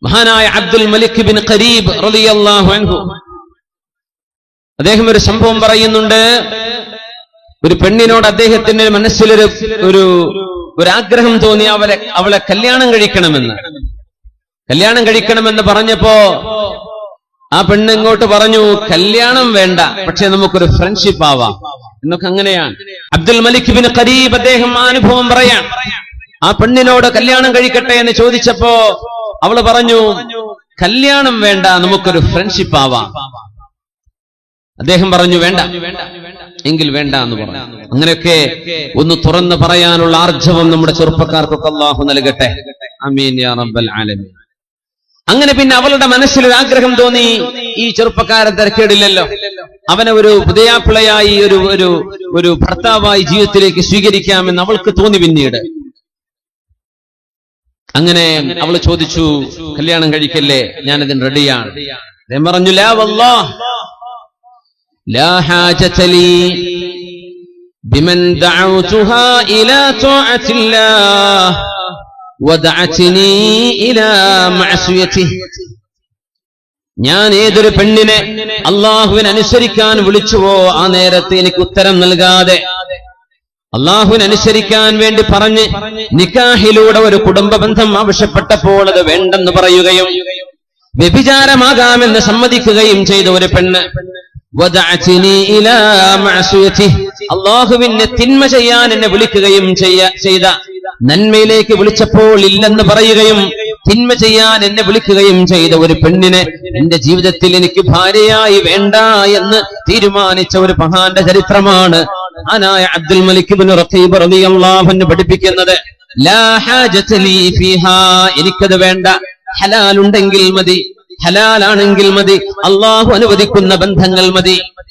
മഹാനായ അബ്ദുൽ മലിക് ബിൻ ഖരീബ് റളിയല്ലാഹു അൻഹു അദ്ദേഹം ഒരു സംഭവം പറയുന്നുണ്ട്. ഒരു പെണ്ണിനോട് അദ്ദേഹത്തിന്റെ മനസ്സിലൊരു ഒരു ആഗ്രഹം തോന്നി അവളെ കല്യാണം കഴിക്കണമെന്ന് പറഞ്ഞപ്പോ ആ പെണ്ണ് ഇങ്ങോട്ട് പറഞ്ഞു, കല്യാണം വേണ്ട, പക്ഷെ നമുക്കൊരു ഫ്രണ്ട്ഷിപ്പ് ആവാം എന്നൊക്കെ. അങ്ങനെയാണ് അബ്ദുൽ മലിക് ബിൻ ഖരീബ് അദ്ദേഹം ആ അനുഭവം പറയാൻ. ആ പെണ്ണിനോട് കല്യാണം കഴിക്കട്ടെ എന്ന് ചോദിച്ചപ്പോ അവള് പറഞ്ഞു, കല്യാണം വേണ്ട, നമുക്കൊരു ഫ്രണ്ട്ഷിപ്പ് ആവാം. അദ്ദേഹം പറഞ്ഞു, വേണ്ട എങ്കിൽ വേണ്ട എന്ന് പറഞ്ഞു. അങ്ങനെയൊക്കെ ഒന്ന് തുറന്ന് പറയാനുള്ള ആർജവം നമ്മുടെ ചെറുപ്പക്കാർക്കൊക്കെ അല്ലാഹു നൽകട്ടെ. ആമീൻ യാ റബ്ബൽ ആലമീൻ. അങ്ങനെ പിന്നെ അവളുടെ മനസ്സിലൊരു ആഗ്രഹം തോന്നി, ഈ ചെറുപ്പക്കാരൻ തിരക്കേടില്ലല്ലോ, അവനെ ഒരു പുതിയാപ്പിളയായി ഒരു ഭർത്താവായി ജീവിതത്തിലേക്ക് സ്വീകരിക്കാമെന്ന് അവൾക്ക് തോന്നി. പിന്നീട് അങ്ങനെ അവൾ ചോദിച്ചു, കല്യാണം കഴിക്കല്ലേ, ഞാനതിന് റെഡിയാണ്. അദ്ദേഹം പറഞ്ഞു, ലാ വല്ലാഹ് ലാ ഹാജത ലീ ബിമൻ ദഅഉതുഹാ ഇലാ തഅത്തില്ലാഹ് വദഅത്നി ഇലാ മഅസിയതിഹി. ഞാൻ ഏതൊരു പെണ്ണിനെ അല്ലാഹുവിനെ അനുസരിക്കാൻ വിളിച്ചുവോ ആ നേരത്തെ എനിക്ക് ഉത്തരം നൽകാതെ അല്ലാഹുവിനെ അനുസരിക്കാൻ വേണ്ടി പറഞ്ഞ് നിക്കാഹിലൂടെ ഒരു കുടുംബ ബന്ധം ആവശ്യപ്പെട്ടപ്പോൾ അത് വേണ്ടെന്ന് പറയുകയും വ്യഭിചാരമാകാമെന്ന് സമ്മതിക്കുകയും ചെയ്ത ഒരു പെണ്ണ് വദഅത്നി ഇലാ മഅസിയതിഹി, അല്ലാഹുവിനെ തിന്മ ചെയ്യാൻ എന്നെ വിളിക്കുകയും ചെയ്ത നന്മയിലേക്ക് വിളിച്ചപ്പോൾ ഇല്ലെന്ന് പറയുകയും തിന്മ ചെയ്യാൻ എന്നെ വിളിക്കുകയും ചെയ്ത ഒരു പെണ്ണിനെ എന്റെ ജീവിതത്തിൽ എനിക്ക് ഭാര്യയായി വേണ്ട എന്ന് തീരുമാനിച്ച ഒരു മഹാന്റെ ചരിത്രമാണ് മഹാനായ അബ്ദുൽ മലിക് ഇബ്നു റഖീബ് റളിയല്ലാഹു അൻഹു പഠിപ്പിക്കുന്നത്. ലാ ഹാജത ലീ ഫീഹാ, എനിക്കത് വേണ്ട, ഹലാലുണ്ടെങ്കിൽ മതി, ഹലാലാണെങ്കിൽ മതി, അല്ലാഹു അനുവദിക്കുന്ന ബന്ധങ്ങൾ മതി.